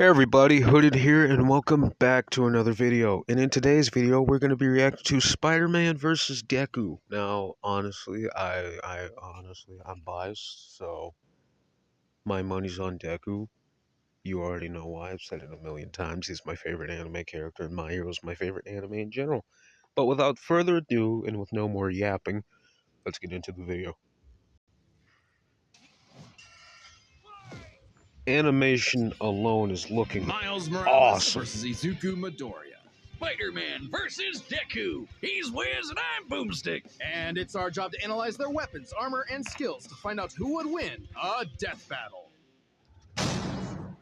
Hey everybody, Hooded here and welcome back to another video. And in today's video, we're going to be reacting to Spider-Man versus Deku. Now, honestly, I'm biased, so my money's on Deku. You already know why. I've said it a million times. He's my favorite anime character, and My Hero's my favorite anime in general. But without further ado, and with no more yapping, let's get into the video. Animation alone is looking Miles Morales awesome. versus Izuku Midoriya. Spider-Man versus Deku. He's Wiz and I'm Boomstick. And it's our job to analyze their weapons, armor, and skills to find out who would win a death battle. I'm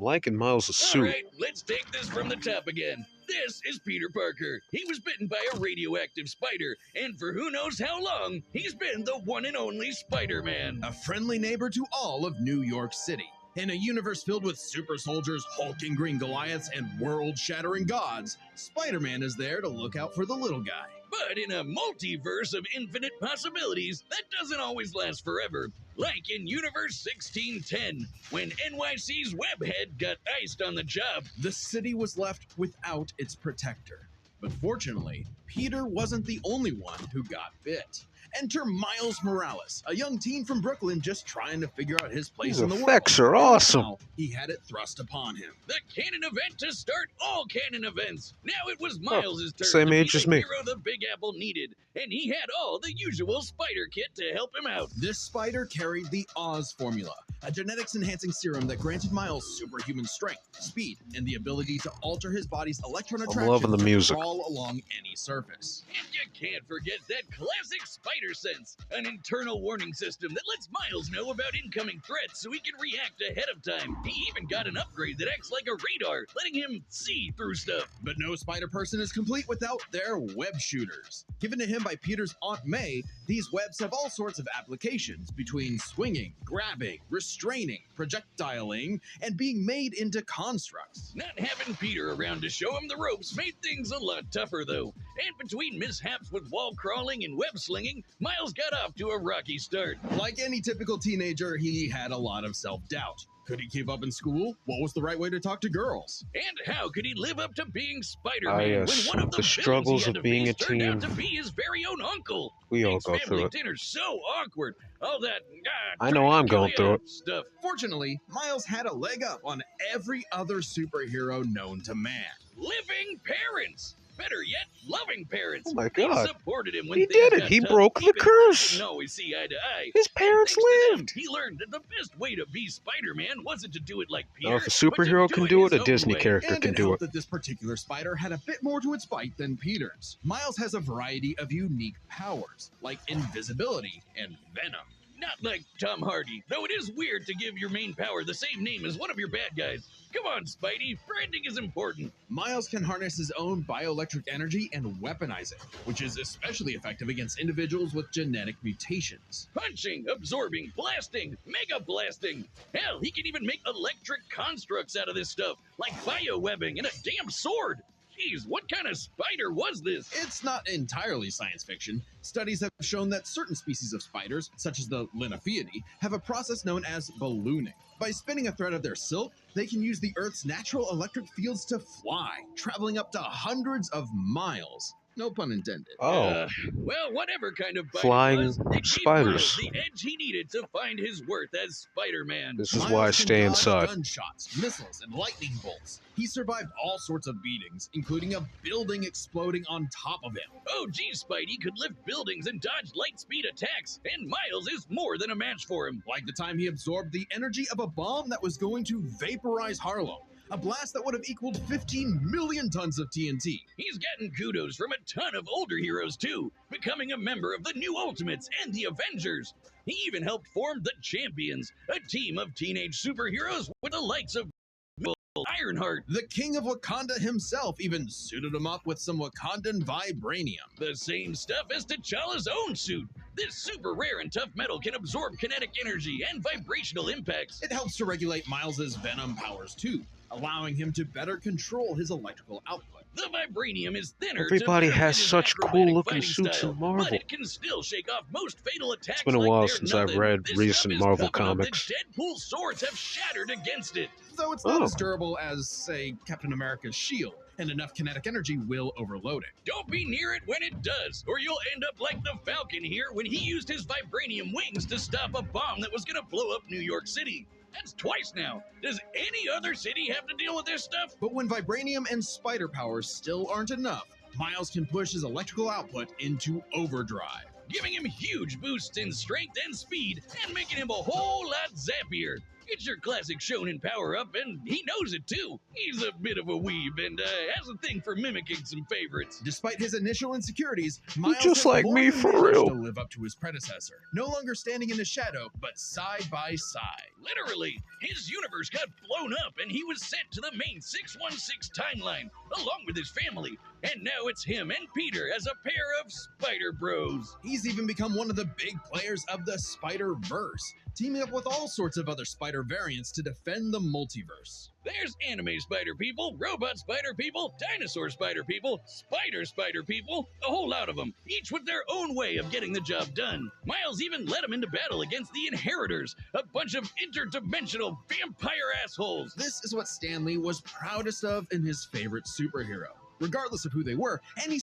liking Miles' suit. All right, let's take this from the top again. This is Peter Parker. He was bitten by a radioactive spider, and for who knows how long, he's been the one and only Spider-Man. A friendly neighbor to all of New York City. In a universe filled with super soldiers, hulking green Goliaths, and world-shattering gods, Spider-Man is there to look out for the little guy. But in a multiverse of infinite possibilities, that doesn't always last forever. Like in Universe 1610, when NYC's Webhead got iced on the job. The city was left without its protector. But fortunately, Peter wasn't the only one who got bit. Enter Miles Morales, a young teen from Brooklyn just trying to figure out his place These in the world. effects are awesome. Now, he had it thrust upon him. The canon event to start all canon events. Now it was Miles' turn same to age be as the me. hero the Big Apple needed, and he had all the usual spider kit to help him out. This spider carried the Oz formula, a genetics-enhancing serum that granted Miles superhuman strength, speed, and the ability to alter his body's electron attraction loving the to music. crawl along any surface. And you can't forget that classic spider sense, an internal warning system that lets Miles know about incoming threats so he can react ahead of time. He even got an upgrade that acts like a radar, letting him see through stuff. But no spider person is complete without their web shooters. Given to him by Peter's Aunt May, these webs have all sorts of applications between swinging, grabbing, restraining, projectiling, and being made into constructs. Not having Peter around to show him the ropes made things a lot tougher, though. And between mishaps with wall crawling and web slinging, Miles got off to a rocky start. Like any typical teenager, he had a lot of self-doubt. Could he keep up in school? What was the right way to talk to girls? And how could he live up to being Spider-Man yes, when one of the the struggles villains he had of to being face a turned out teen. to be his very own uncle? We all Makes go through family it. dinner so awkward. All that I know I'm going through it. stuff. Fortunately, Miles had a leg up on every other superhero known to man. Living parents. Better yet, loving parents. Oh my They God. supported him when He things did it. got He tough, broke the even though curse. they didn't always see eye to eye. His And parents thanks to them, lived. he learned that the best way to be Spider-Man wasn't to do it like Peter. Now, if a but to superhero can do it, his a own Disney way. character And can it do helped it. that this particular spider had a bit more to its bite than Peter's. Miles has a variety of unique powers, like invisibility and venom. Not like Tom Hardy, though it is weird to give your main power the same name as one of your bad guys. Come on, Spidey, branding is important. Miles can harness his own bioelectric energy and weaponize it, which is especially effective against individuals with genetic mutations. Punching, absorbing, blasting, mega blasting. Hell, he can even make electric constructs out of this stuff, like biowebbing and a damn sword. Jeez, what kind of spider was this? It's not entirely science fiction. Studies have shown that certain species of spiders, such as the Linnaeus, have a process known as ballooning. By spinning a thread of their silk, they can use the Earth's natural electric fields to fly, traveling up to hundreds of miles. No pun intended. Oh, Well, whatever kind of bite Flying it was, it gave spiders. Miles the edge he needed to find his worth as Spider-Man. this is Miles why I can stay dodge inside. Gunshots, missiles, and lightning bolts. He survived all sorts of beatings, including a building exploding on top of him. Oh, geez, Spidey could lift buildings and dodge light-speed attacks, and Miles is more than a match for him. Like the time he absorbed the energy of a bomb that was going to vaporize Harlem. A blast that would have equaled 15 million tons of TNT. He's gotten kudos from a ton of older heroes, too, becoming a member of the New Ultimates and the Avengers. He even helped form the Champions, a team of teenage superheroes with the likes of Ironheart. The king of Wakanda himself even suited him up with some Wakandan vibranium. The same stuff as T'Challa's own suit. This super rare and tough metal can absorb kinetic energy and vibrational impacts. It helps to regulate Miles's venom powers too. allowing him to better control his electrical output. The vibranium is thinner Everybody to has fit his such acrobatic cool-looking fighting suits style, in Marvel. but it can still shake off most fatal attacks. It's been a like while they're since I've nothing. read This recent stuff is Marvel tough enough that comics. Deadpool's swords have shattered against it. Though it's not Oh. as durable as, say, Captain America's shield, and enough kinetic energy will overload it. Don't be near it when it does, or you'll end up like the Falcon here when he used his vibranium wings to stop a bomb that was gonna blow up New York City. That's twice now. Does any other city have to deal with this stuff? But when vibranium and spider powers still aren't enough, Miles can push his electrical output into overdrive, giving him huge boosts in strength and speed, and making him a whole lot zappier. It's your classic shonen power-up, and he knows it too. He's a bit of a weeb and has a thing for mimicking some favorites. Despite his initial insecurities, Miles just has like more me than for managed real. to live up to his predecessor, no longer standing in the shadow, but side by side. Literally, his universe got blown up and he was sent to the main 616 timeline, along with his family. And now it's him and Peter as a pair of Spider Bros. He's even become one of the big players of the Spider-Verse, teaming up with all sorts of other spider variants to defend the multiverse. There's anime spider people, robot spider people, dinosaur spider people, spider people, a whole lot of them, each with their own way of getting the job done. Miles even led them into battle against the Inheritors, a bunch of interdimensional vampire assholes. This is what Stan Lee was proudest of in his favorite superhero, regardless of who they were, and he's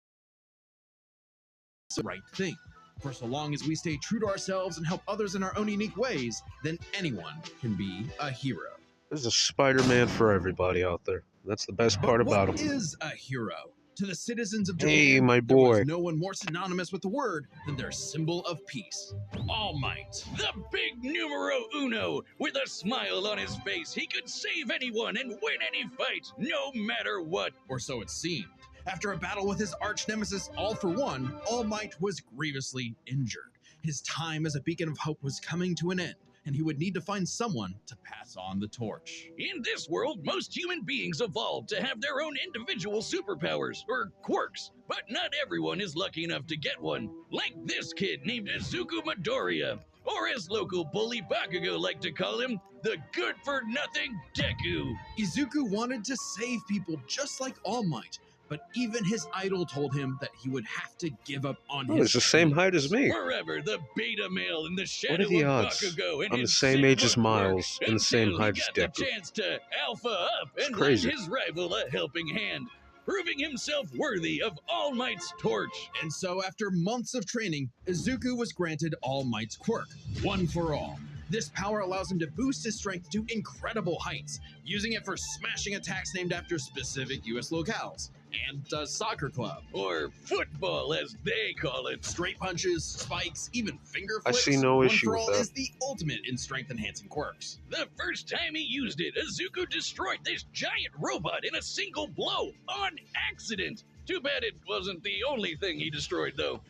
the right thing. For so long as we stay true to ourselves and help others in our own unique ways, then anyone can be a hero. There's a Spider-Man for everybody out there. That's the best part about What him. is a hero? To the citizens of Hey, Japan, my there was boy. no one more synonymous with the word than their symbol of peace, All Might. The big numero uno. With a smile on his face, he could save anyone and win any fight, no matter what. Or so it seemed. After a battle with his arch nemesis All for One, All Might was grievously injured. His time as a beacon of hope was coming to an end, and he would need to find someone to pass on the torch. In this world, most human beings evolved to have their own individual superpowers, or quirks, but not everyone is lucky enough to get one. Like this kid named Izuku Midoriya, or as local bully Bakugo like to call him, the good-for-nothing Deku. Izuku wanted to save people just like All Might, but even his idol told him that he would have to give up on Oh, his he's the same dreams. height as me. Forever the beta male in the What shadow are the of odds? Bakugo and I'm the his same age as 6 foot work Miles and the same until he height as got the Deku. chance to alpha up and crazy. lend his rival a helping hand, proving himself worthy of All Might's torch. And so, after months of training, Izuku was granted All Might's quirk, One for All. This power allows him to boost his strength to incredible heights, using it for smashing attacks named after specific US locales, and a soccer club. Or football, as they call it. Straight punches, spikes, even finger I flips. see no One issue for with All that. is the ultimate in strength-enhancing quirks. The first time he used it, Izuku destroyed this giant robot in a single blow, on accident. Too bad it wasn't the only thing he destroyed, though.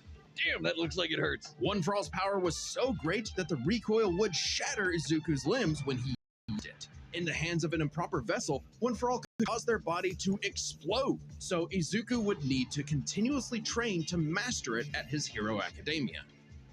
Damn, that looks like it hurts. One for All's power was so great that the recoil would shatter Izuku's limbs when he used it. In the hands of an improper vessel, One for All could cause their body to explode, so Izuku would need to continuously train to master it at his Hero Academia.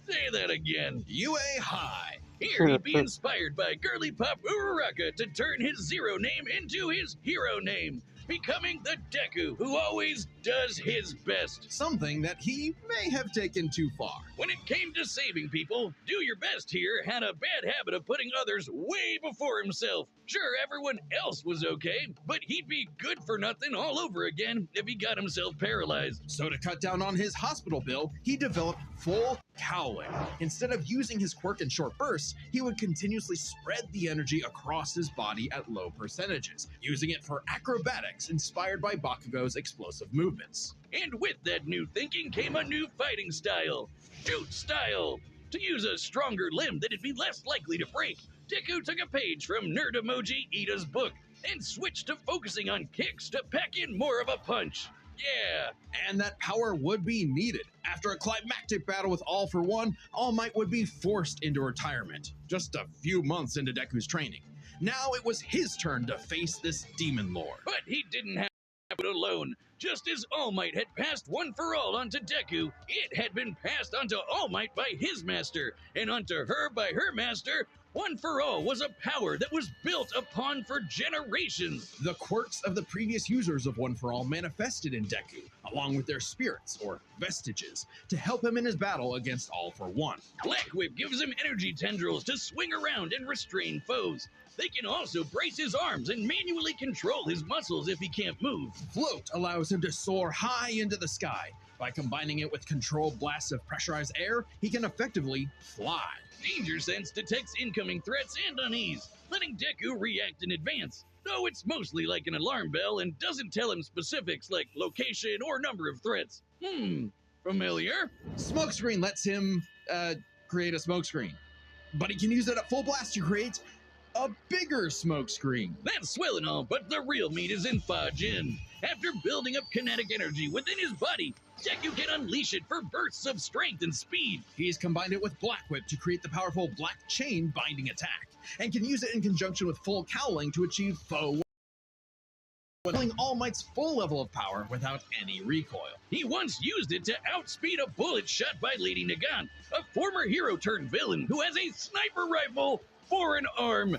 Say that again. UA High! Here he'd be inspired by girly pop Uraraka to turn his zero name into his hero name, becoming the Deku who always does his best. Something that he may have taken too far. When it came to saving people, Do Your Best here had a bad habit of putting others way before himself. Sure, everyone else was okay, but he'd be good for nothing all over again if he got himself paralyzed. So to cut down on his hospital bill, he developed full cowling. Instead of using his quirk in short bursts, he would continuously spread the energy across his body at low percentages, using it for acrobatics inspired by Bakugo's explosive movements. And with that new thinking came a new fighting style, shoot style. To use a stronger limb that'd be less likely to break, Deku took a page from Nerd Emoji Ida's book and switched to focusing on kicks to pack in more of a punch. Yeah, And that power would be needed. After a climactic battle with All for One, All Might would be forced into retirement, just a few months into Deku's training. Now it was his turn to face this demon lord. but he didn't have it alone. Just as All Might had passed One for All onto Deku, it had been passed onto All Might by his master, and onto her by her master, One for All was a power that was built upon for generations. The quirks of the previous users of One for All manifested in Deku, along with their spirits, or vestiges, to help him in his battle against All for One. Black Whip gives him energy tendrils to swing around and restrain foes. They can also brace his arms and manually control his muscles if he can't move. Float allows him to soar high into the sky. By combining it with controlled blasts of pressurized air, he can effectively fly. Danger Sense detects incoming threats and unease, letting Deku react in advance, though it's mostly like an alarm bell and doesn't tell him specifics like location or number of threats. Familiar? Smokescreen lets him create a smokescreen, but he can use it at full blast to create a bigger smokescreen. That's swell and all, but the real meat is in Fajin. After building up kinetic energy within his body, Deku can unleash it for bursts of strength and speed. He's combined it with Black Whip to create the powerful Black Chain binding attack, and can use it in conjunction with Full Cowling to achieve foe All Might's full level of power without any recoil. He once used it to outspeed a bullet shot by Lady Nagant, a former hero turned villain who has a sniper rifle for an arm.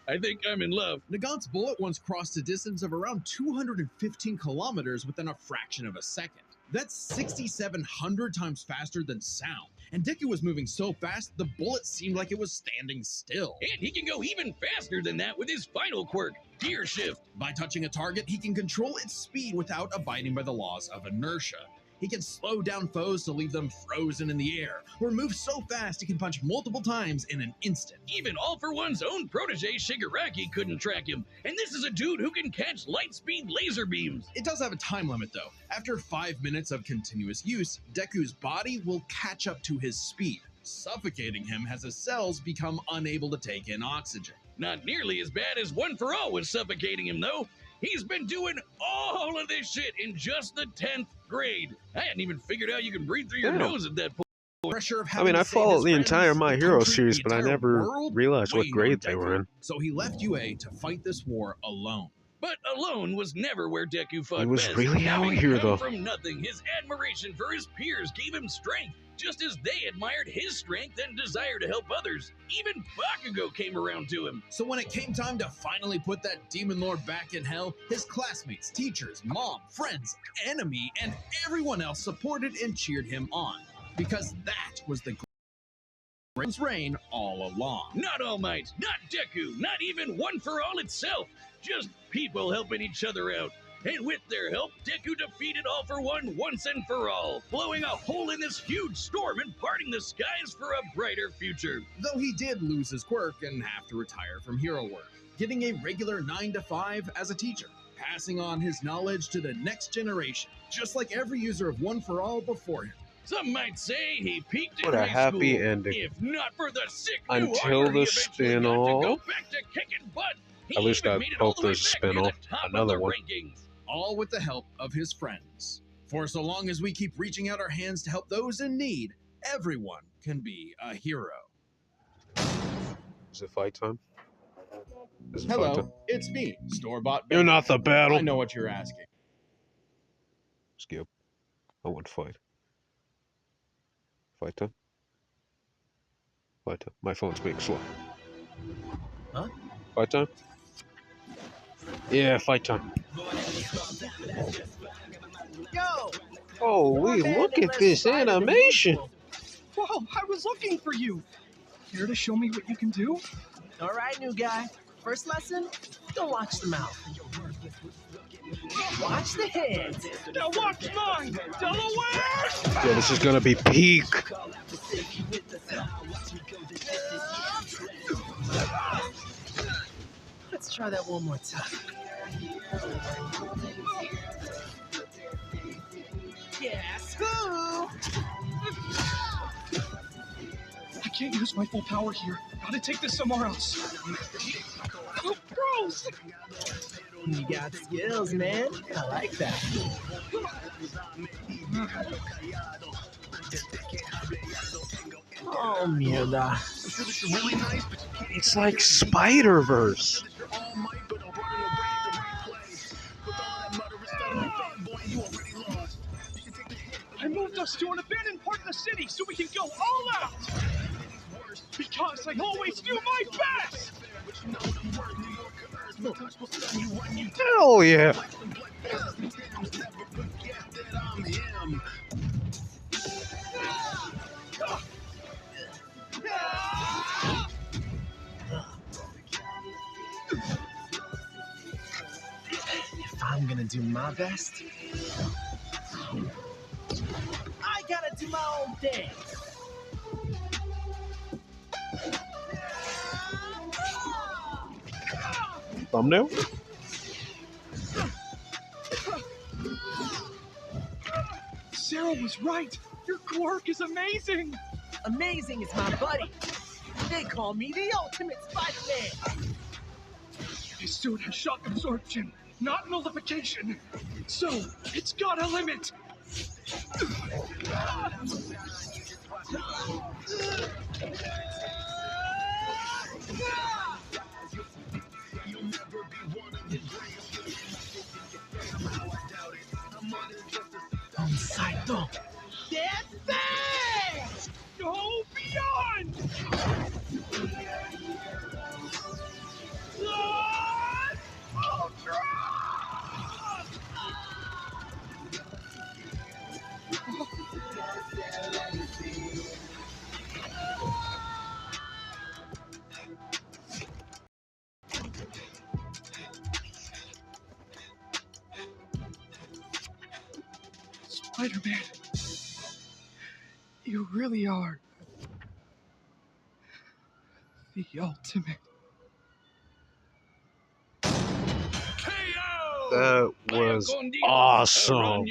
I think I'm in love. Nagant's bullet once crossed a distance of around 215 kilometers within a fraction of a second. That's 6,700 times faster than sound. And Deku was moving so fast, the bullet seemed like it was standing still. And he can go even faster than that with his final quirk, Gear Shift. By touching a target, he can control its speed without abiding by the laws of inertia. He can slow down foes to leave them frozen in the air, or move so fast he can punch multiple times in an instant. Even All for One's own protege Shigaraki couldn't track him, and this is a dude who can catch light-speed laser beams. It does have a time limit though. After 5 minutes of continuous use, Deku's body will catch up to his speed, suffocating him as his cells become unable to take in oxygen. Not nearly as bad as One for All was suffocating him though. He's been doing all of this shit in just the 10th grade. I hadn't even figured out you can breathe through your nose at that point. Pressure of I mean, I followed the entire My Hero series, but I never realized what grade they were in. So he left UA to fight this war alone. But alone was never where Deku fought He was best. really out Having here, come though. From nothing, his admiration for his peers gave him strength, just as they admired his strength and desire to help others. Even Bakugo came around to him. So when it came time to finally put that demon lord back in hell, his classmates, teachers, mom, friends, enemy, and everyone else supported and cheered him on. Because that was the Great reign all along. Not All Might, not Deku, not even One for All itself. Just people helping each other out. And with their help, Deku defeated All for One once and for all, blowing a hole in this huge storm and parting the skies for a brighter future. Though he did lose his quirk and have to retire from hero work, getting a regular 9 to 5 as a teacher, passing on his knowledge to the next generation, just like every user of One for All before him. Some might say he peaked What in a high happy school. ending. If not for the sick new Until armor, the he eventually got to spin-off. go back to kicking butt. He At least even I made it hope all the way there's a back near the spin-off. top of Another the one. rankings. All with the help of his friends. For so long as we keep reaching out our hands to help those in need, everyone can be a hero. Is it fight time? Is it fight time? Hello, it's me, Store-Bought. You're not the battle. I know what you're asking. Skip. I want to fight. Fight time? Fight time. My phone's being slow. Huh? Fight time? Yeah, fight time. Yo! Holy, man, look they at let this Spider the animation. usual. Whoa, I was looking for you. Care to show me what you can do? All right, new guy. First lesson, don't watch the mouth. Watch the head. Now watch mine, Delaware! Yo, this is gonna be peak. Let's try that one more time. Yes, who? I can't use my full power here. Gotta take this somewhere else. Oh, gross! You got skills, man. I like that. Oh, mierda. It's like Spider-Verse. I moved us to an abandoned part of the city so we can go all out! Because I always do my best! Hell yeah! If I'm gonna do my best, I gotta do my own thing. Thumbnail? Sarah was right. Your quirk is amazing. Amazing is my buddy. They call me the ultimate Spider-Man. His suit has shock absorption, not nullification. So, it's got a limit. Salto. Get back! Go beyond! Ultra! Spider-Man, you really are the ultimate. That was awesome.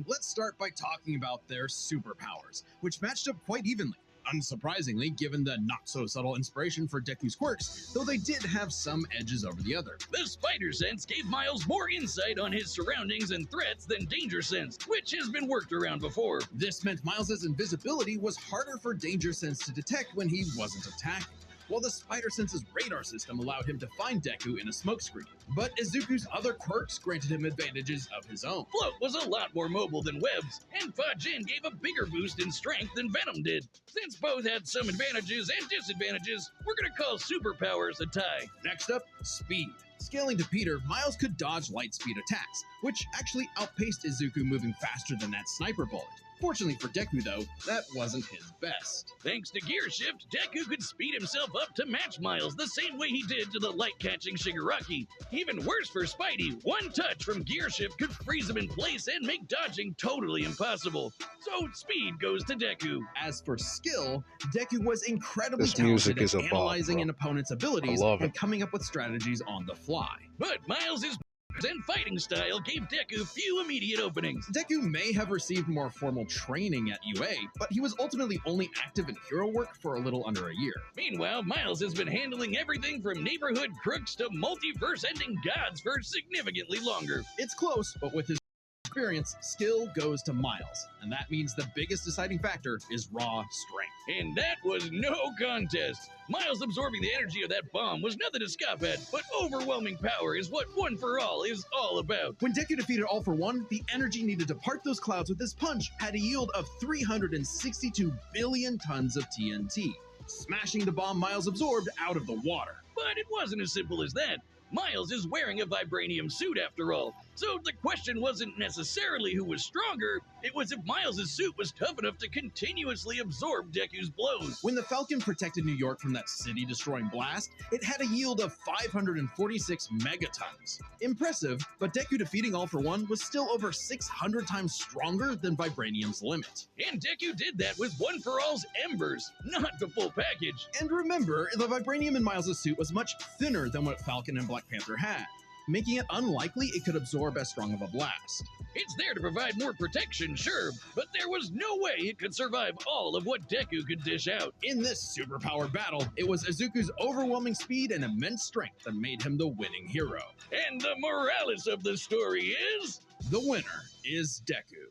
Let's start by talking about their superpowers, which matched up quite evenly. Unsurprisingly, given the not-so-subtle inspiration for Deku's quirks, though they did have some edges over the other. The spider sense gave Miles more insight on his surroundings and threats than danger sense, which has been worked around before. This meant Miles's invisibility was harder for danger sense to detect when he wasn't attacking, while the spider sense's radar system allowed him to find Deku in a smokescreen. But Izuku's other quirks granted him advantages of his own. Float was a lot more mobile than Webs, and Fajin gave a bigger boost in strength than Venom did. Since both had some advantages and disadvantages, we're gonna call superpowers a tie. Next up, speed. Scaling to Peter, Miles could dodge light speed attacks, which actually outpaced Izuku moving faster than that sniper bullet. Fortunately for Deku, though, that wasn't his best. Thanks to Gear Shift, Deku could speed himself up to match Miles the same way he did to the light-catching Shigaraki. Even worse for Spidey, one touch from Gear Shift could freeze him in place and make dodging totally impossible. So speed goes to Deku. As for skill, Deku was incredibly This music talented is at a bop, analyzing bro. an opponent's abilities I love and it. coming up with strategies on the fly. But Miles' and fighting style gave Deku few immediate openings. Deku may have received more formal training at UA, but he was ultimately only active in hero work for a little under a year. Meanwhile, Miles has been handling everything from neighborhood crooks to multiverse-ending gods for significantly longer. It's close, but with his experience, skill goes to Miles, and that means the biggest deciding factor is raw strength. And that was no contest. Miles absorbing the energy of that bomb was nothing to scoff at, but overwhelming power is what One For All is all about. When Deku defeated All For One, the energy needed to part those clouds with his punch had a yield of 362 billion tons of TNT, smashing the bomb Miles absorbed out of the water. But it wasn't as simple as that. Miles is wearing a vibranium suit after all, so the question wasn't necessarily who was stronger, it was if Miles' suit was tough enough to continuously absorb Deku's blows. When the Falcon protected New York from that city-destroying blast, it had a yield of 546 megatons. Impressive, but Deku defeating All For One was still over 600 times stronger than Vibranium's limit. And Deku did that with One For All's embers, not the full package. And remember, the Vibranium in Miles' suit was much thinner than what Falcon and Black Panther had, making it unlikely it could absorb as strong of a blast. It's there to provide more protection, sure, but there was no way it could survive all of what Deku could dish out. In this superpower battle, it was Izuku's overwhelming speed and immense strength that made him the winning hero. And the morales of the story is... The winner is Deku.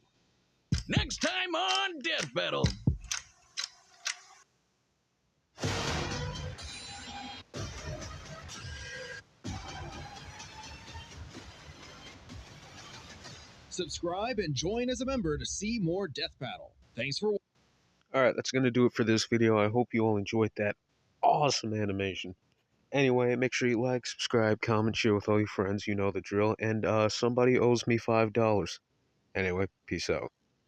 next time on Death Battle. Subscribe and join as a member to see more Death Battle. Thanks for watching. Alright, that's gonna do it for this video. I hope you all enjoyed that awesome animation. Anyway, make sure you like, subscribe, comment, share with all your friends. You know the drill. And somebody owes me $5. Anyway, peace out.